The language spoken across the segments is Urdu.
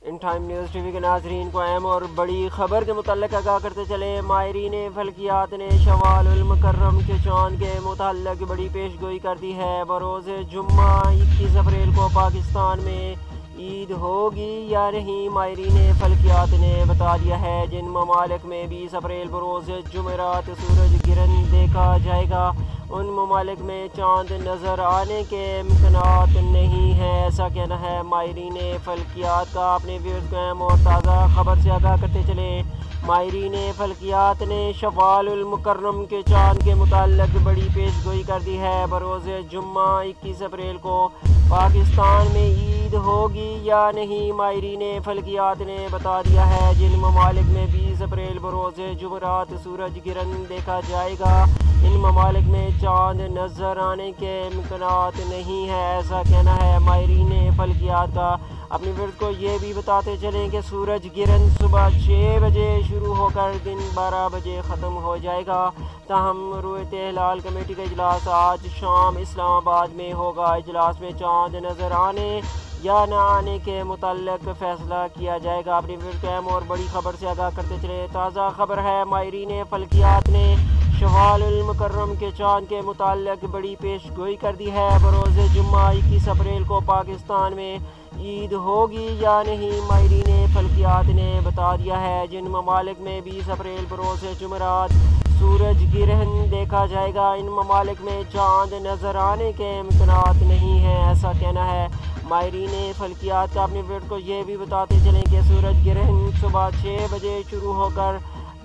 In time news T V کے ناظرین کو اہم اور بڑی خبر کے متعلق آگاہ کرتے چلے۔ ماہرین فلکیات نے شوال المکرم کے چاند کے متعلق بڑی پیش گوئی کر دی ہے۔ بروز جمعہ 21 اپریل کو پاکستان میں عید ہوگی یا نہیں، ماہرین فلکیات نے بتا دیا ہے۔ جن ممالک میں 20 اپریل بروز جمعرات سورج گرہن دیکھا جائے گا، ان ممالک میں چاند نظر آنے کے امکانات نہیں ہیں، ایسا کہنا ہے ماہرین فلکیات کا۔ اپنے ویورز کو اہم اور تازہ خبر سے آگاہ کرتے چلے۔ ماہرین فلکیات نے شوال المکرم کے چاند کے متعلق بڑی پیش گوئی کر دی ہے۔ بروز جمعہ 21 اپریل کو پاکستان میں عید ہوگی یا نہیں، ماہرین فلکیات نے بتا دیا ہے۔ جن ممالک میں 20 اپریل بروز جمعرات سورج گرہن دیکھا جائے گا، ان ممالک میں چاند نظر آنے کے امکانات نہیں ہیں، ایسا کہنا ہے ماہرین فلکیات کا۔ اپنے ویورز کو یہ بھی بتاتے چلیں کہ سورج گرہن صبح 6 بجے شروع ہو کر دن 12 بجے ختم ہو جائے گا۔ تاہم رؤیت ہلال کمیٹی کا اجلاس آج شام اسلام آباد میں ہوگا۔ اجلاس میں چاند نظر آنے یا نہ آنے کے متعلق فیصلہ کیا جائے گا۔ اپنی ویورز کو اہم اور بڑی خبر سے آگاہ کرتے چلے۔ تازہ خبر ہے، ماہرین فلکیات نے شوال المکرم کے چاند کے متعلق بڑی پیش گوئی کر دی ہے۔ بروز جمعہ 21 اپریل کو پاکستان میں عید ہوگی یا نہیں، ماہرین فلکیات نے بتا دیا ہے۔ جن ممالک میں 20 اپریل بروز جمعرات سورج گرہن دیکھا جائے گا، ان ممالک میں چاند نظر آنے کے امکانات نہیں ہیں، ایسا کہنا ہے ماہرین فلکیات کا۔ اپنے ویورز کو یہ بھی بتاتے چلیں کہ سورج گرہن صبح 6 بجے شروع ہو کر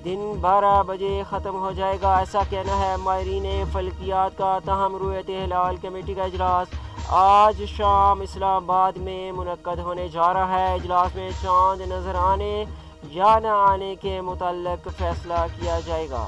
دن 12 بجے ختم ہو جائے گا، ایسا کہنا ہے ماہرین فلکیات کا۔ تاہم رؤیت ہلال کمیٹی کا اجلاس آج شام اسلام آباد میں منعقد ہونے جا رہا ہے۔ اجلاس میں چاند نظر آنے یا نہ آنے کے متعلق فیصلہ کیا جائے گا۔